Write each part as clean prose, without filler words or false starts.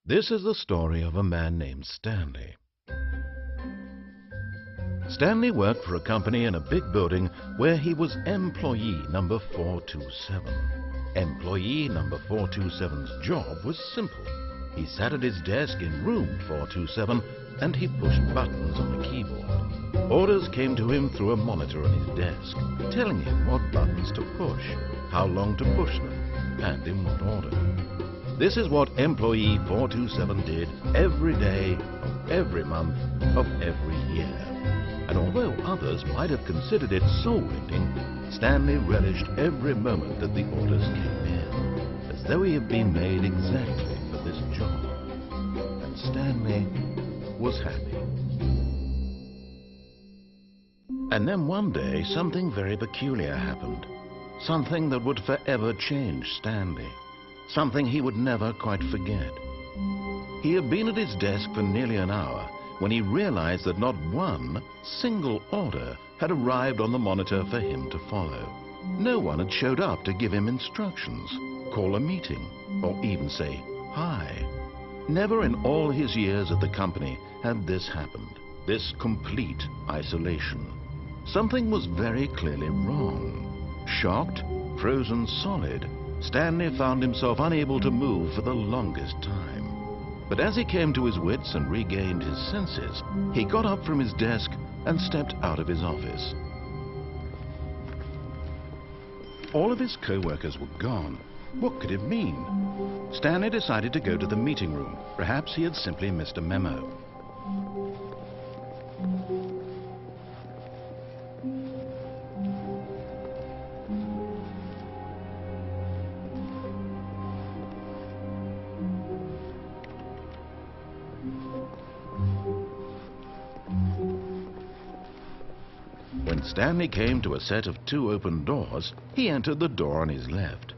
This is the story of a man named Stanley. Stanley worked for a company in a big building where he was employee number 427. Employee number 427's job was simple. He sat at his desk in room 427 and he pushed buttons on the keyboard. Orders came to him through a monitor on his desk, telling him what buttons to push, how long to push them, and in what order. This is what employee 427 did every day of every month of every year. And although others might have considered it soul-rending, Stanley relished every moment that the orders came in, as though he had been made exactly for this job. And Stanley was happy. And then one day, something very peculiar happened. Something that would forever change Stanley. Something he would never quite forget. He had been at his desk for nearly an hour when he realized that not one single order had arrived on the monitor for him to follow. No one had showed up to give him instructions, call a meeting, or even say hi. Never in all his years at the company had this happened, this complete isolation. Something was very clearly wrong. Shocked, frozen solid, Stanley found himself unable to move for the longest time. But as he came to his wits and regained his senses, he got up from his desk and stepped out of his office. All of his co-workers were gone. What could it mean? Stanley decided to go to the meeting room. Perhaps he had simply missed a memo. When Stanley came to a set of 2 open doors, he entered the door on his left.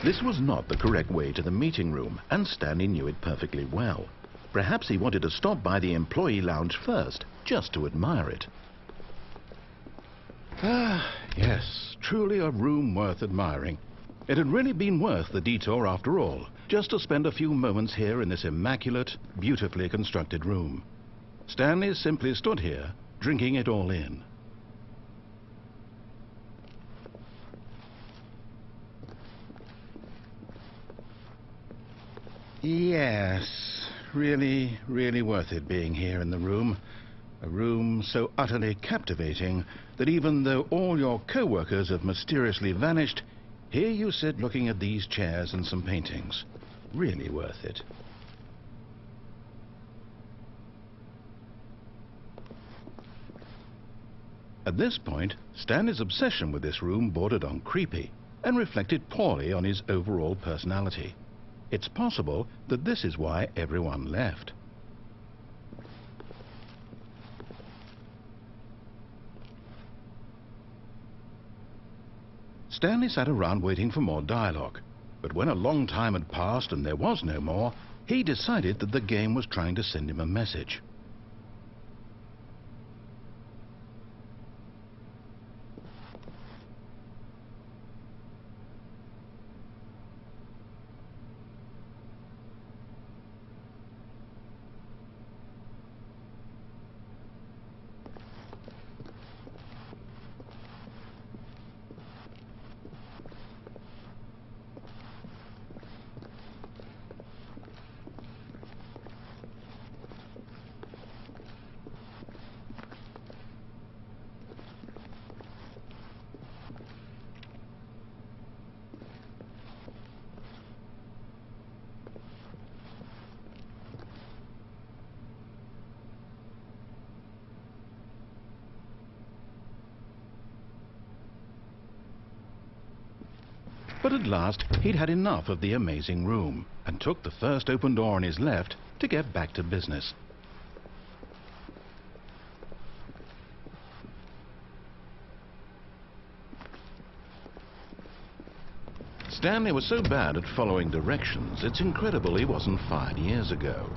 This was not the correct way to the meeting room, and Stanley knew it perfectly well. Perhaps he wanted to stop by the employee lounge first, just to admire it. Ah, yes, truly a room worth admiring. It had really been worth the detour after all, just to spend a few moments here in this immaculate, beautifully constructed room. Stanley simply stood here, drinking it all in. Yes, really, really worth it being here in the room. A room so utterly captivating that even though all your co-workers have mysteriously vanished, here you sit looking at these chairs and some paintings. Really worth it. At this point, Stanley's obsession with this room bordered on creepy and reflected poorly on his overall personality. It's possible that this is why everyone left. Stanley sat around waiting for more dialogue, but when a long time had passed and there was no more, he decided that the game was trying to send him a message. But at last, he'd had enough of the amazing room and took the first open door on his left to get back to business. Stanley was so bad at following directions, it's incredible he wasn't fired years ago.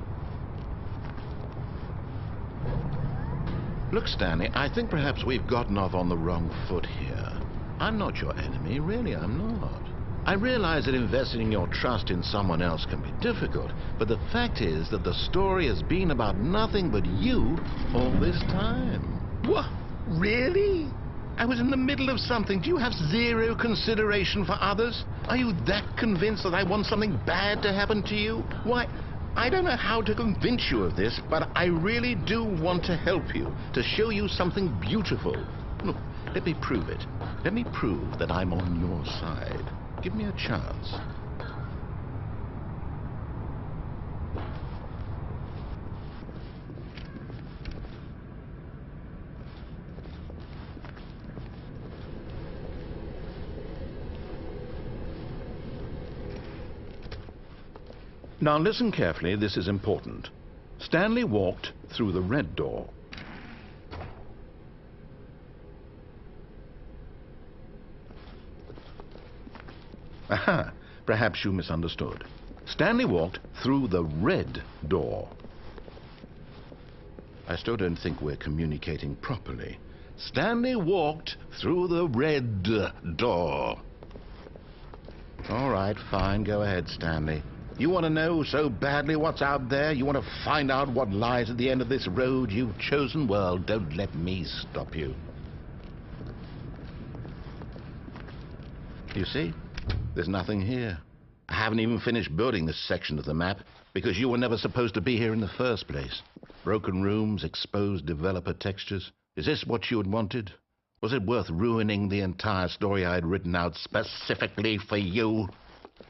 Look, Stanley, I think perhaps we've gotten off on the wrong foot here. I'm not your enemy, really, I'm not. I realize that investing your trust in someone else can be difficult, but the fact is that the story has been about nothing but you all this time. What? Really? I was in the middle of something. Do you have zero consideration for others? Are you that convinced that I want something bad to happen to you? Why, I don't know how to convince you of this, but I really do want to help you, to show you something beautiful. Look, let me prove it. Let me prove that I'm on your side. Give me a chance. Now listen carefully, this is important. Stanley walked through the red door. Aha, perhaps you misunderstood. Stanley walked through the red door. I still don't think we're communicating properly. Stanley walked through the red door. All right, fine, go ahead, Stanley. You want to know so badly what's out there? You want to find out what lies at the end of this road you've chosen? Well, don't let me stop you. You see? There's nothing here. I haven't even finished building this section of the map because you were never supposed to be here in the first place. Broken rooms, exposed developer textures. Is this what you had wanted? Was it worth ruining the entire story I had written out specifically for you?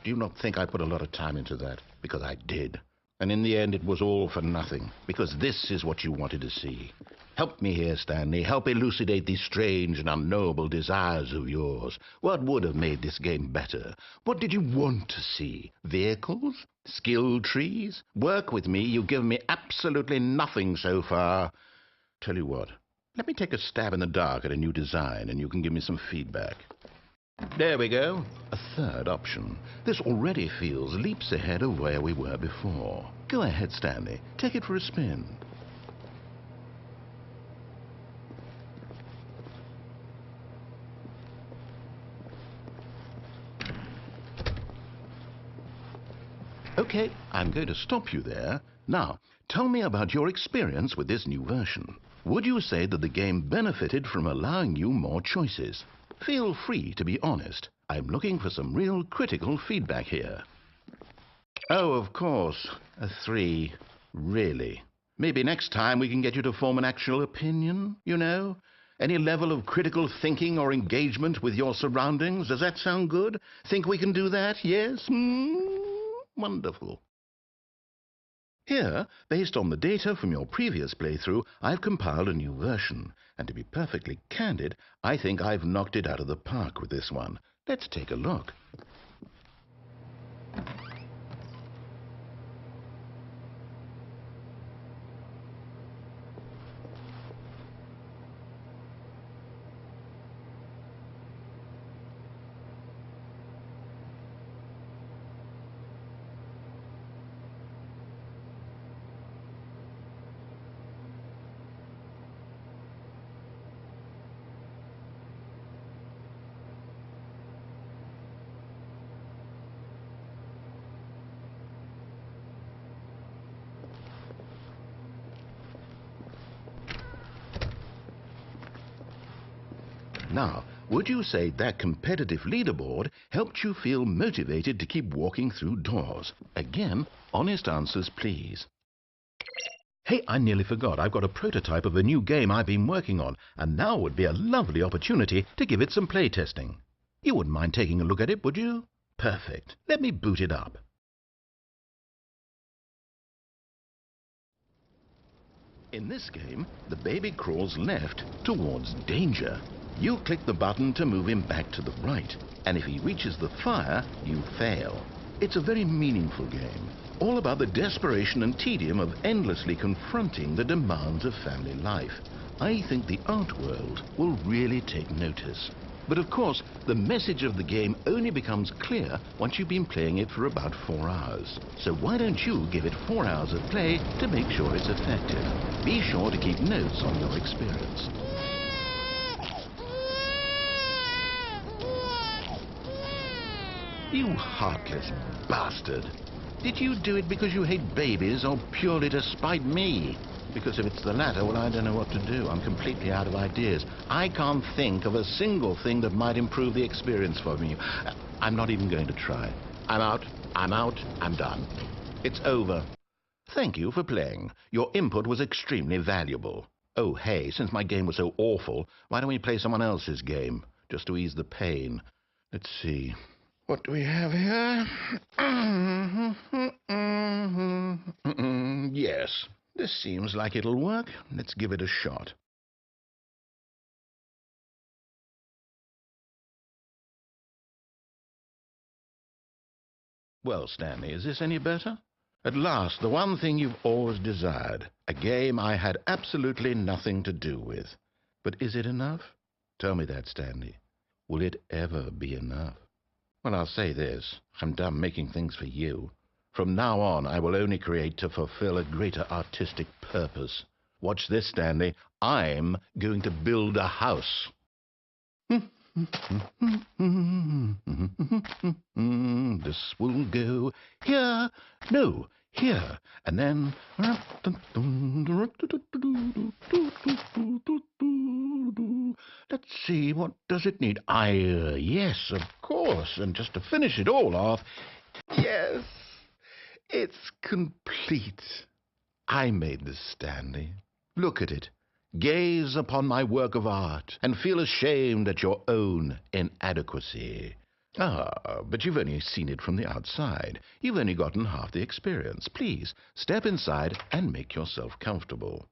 Do you not think I put a lot of time into that? Because I did. And in the end, it was all for nothing. Because this is what you wanted to see. Help me here, Stanley. Help elucidate these strange and unknowable desires of yours. What would have made this game better? What did you want to see? Vehicles? Skill trees? Work with me. You've given me absolutely nothing so far. Tell you what. Let me take a stab in the dark at a new design, and you can give me some feedback. There we go. A third option. This already feels leaps ahead of where we were before. Go ahead, Stanley. Take it for a spin. Okay, I'm going to stop you there. Now, tell me about your experience with this new version. Would you say that the game benefited from allowing you more choices? Feel free to be honest. I'm looking for some real critical feedback here. Oh, of course. A 3. Really. Maybe next time we can get you to form an actual opinion, you know? Any level of critical thinking or engagement with your surroundings. Does that sound good? Think we can do that? Yes? Wonderful. Here, based on the data from your previous playthrough, I've compiled a new version. And to be perfectly candid, I think I've knocked it out of the park with this one. Let's take a look. Now, would you say that competitive leaderboard helped you feel motivated to keep walking through doors? Again, honest answers, please. Hey, I nearly forgot. I've got a prototype of a new game I've been working on, and now would be a lovely opportunity to give it some play testing. You wouldn't mind taking a look at it, would you? Perfect. Let me boot it up. In this game, the baby crawls left towards danger. You click the button to move him back to the right, and if he reaches the fire, you fail. It's a very meaningful game, all about the desperation and tedium of endlessly confronting the demands of family life. I think the art world will really take notice. But of course, the message of the game only becomes clear once you've been playing it for about 4 hours. So why don't you give it 4 hours of play to make sure it's effective? Be sure to keep notes on your experience. You heartless bastard. Did you do it because you hate babies or purely to spite me? Because if it's the latter, well, I don't know what to do. I'm completely out of ideas. I can't think of a single thing that might improve the experience for me. I'm not even going to try. I'm out. I'm done. It's over. Thank you for playing. Your input was extremely valuable. Oh, hey, since my game was so awful, why don't we play someone else's game, just to ease the pain? Let's see. What do we have here? Yes, this seems like it'll work. Let's give it a shot. Well, Stanley, is this any better? At last, the one thing you've always desired. A game I had absolutely nothing to do with. But is it enough? Tell me that, Stanley. Will it ever be enough? Well, I'll say this. I'm done making things for you. From now on, I will only create to fulfill a greater artistic purpose. Watch this, Stanley. I'm going to build a house. This will go here, no, here, and then... Let's see, what does it need? Yes, of course, and just to finish it all off, yes, it's complete. I made this, Stanley. Look at it. Gaze upon my work of art and feel ashamed at your own inadequacy. Ah, but you've only seen it from the outside. You've only gotten half the experience. Please, step inside and make yourself comfortable.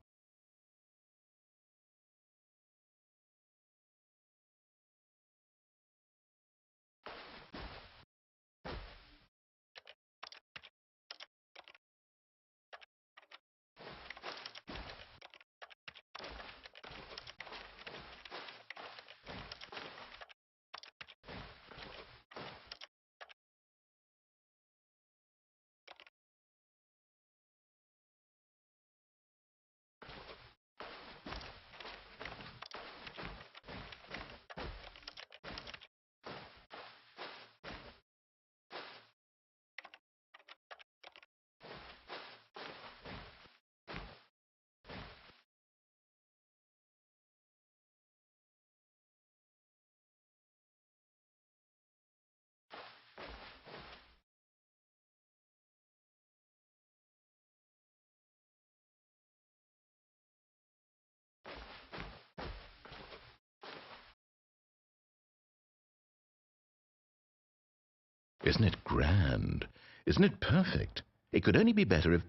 Isn't it grand? Isn't it perfect? It could only be better if...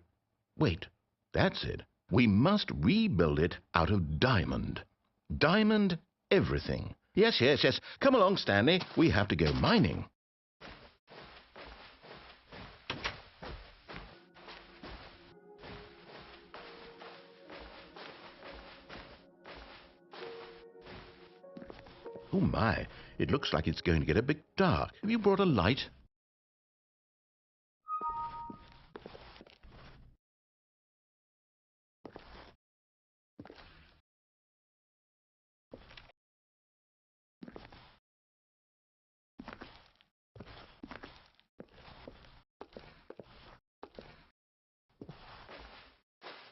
Wait, that's it. We must rebuild it out of diamond. Diamond everything. Yes. Come along, Stanley. We have to go mining. Oh, my. It looks like it's going to get a bit dark. Have you brought a light?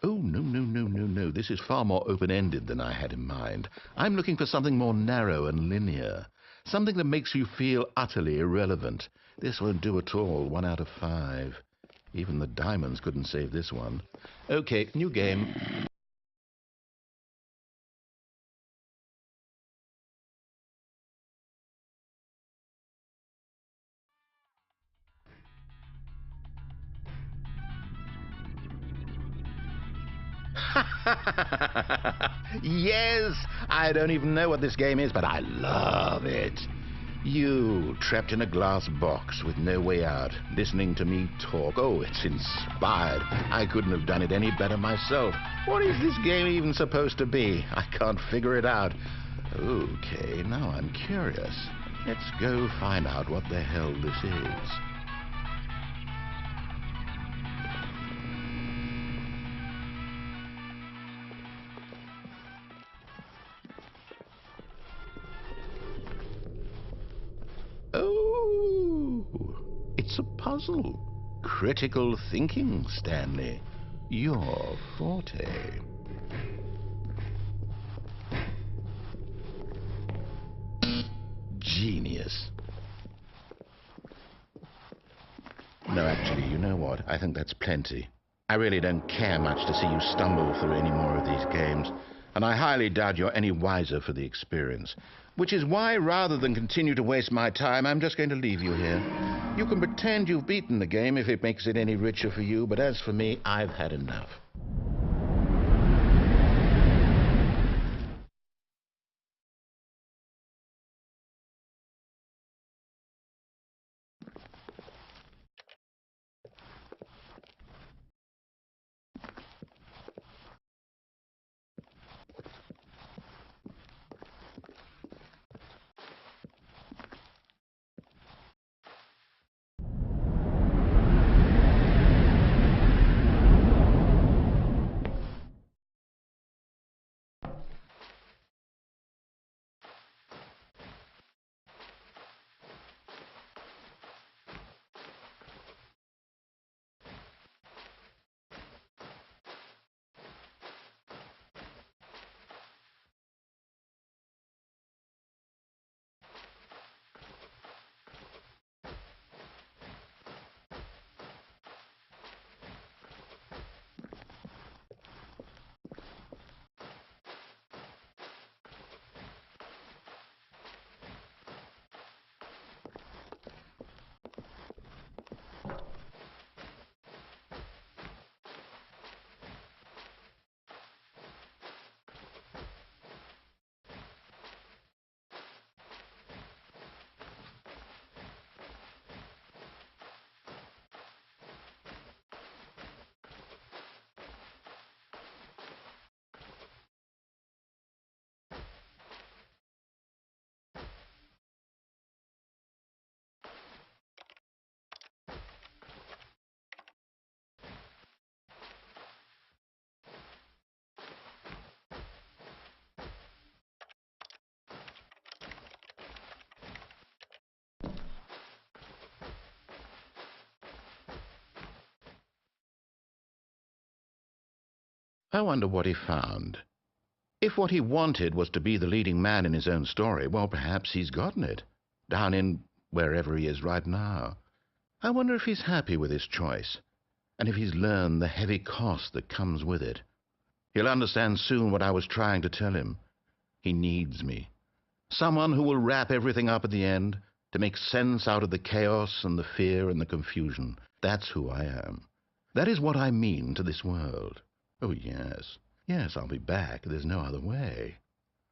Oh, no. This is far more open-ended than I had in mind. I'm looking for something more narrow and linear. Something that makes you feel utterly irrelevant. This won't do at all. 1 out of 5. Even the diamonds couldn't save this one. Okay, new game. Yes! I don't even know what this game is, but I love it. You, trapped in a glass box with no way out, listening to me talk. Oh, it's inspired. I couldn't have done it any better myself. What is this game even supposed to be? I can't figure it out. Okay, now I'm curious. Let's go find out what the hell this is. Oh, puzzle. Critical thinking, Stanley. Your forte. Genius. No, actually, you know what? I think that's plenty. I really don't care much to see you stumble through any more of these games, and I highly doubt you're any wiser for the experience. Which is why, rather than continue to waste my time, I'm just going to leave you here. You can pretend you've beaten the game if it makes it any richer for you, but as for me, I've had enough. I wonder what he found. If what he wanted was to be the leading man in his own story, well, perhaps he's gotten it, down in wherever he is right now. I wonder if he's happy with his choice, and if he's learned the heavy cost that comes with it. He'll understand soon what I was trying to tell him. He needs me. Someone who will wrap everything up at the end, to make sense out of the chaos and the fear and the confusion. That's who I am. That is what I mean to this world. Oh, yes. Yes, I'll be back. There's no other way.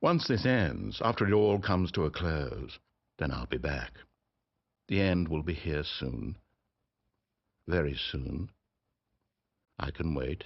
Once this ends, after it all comes to a close, then I'll be back. The end will be here soon. Very soon. I can wait.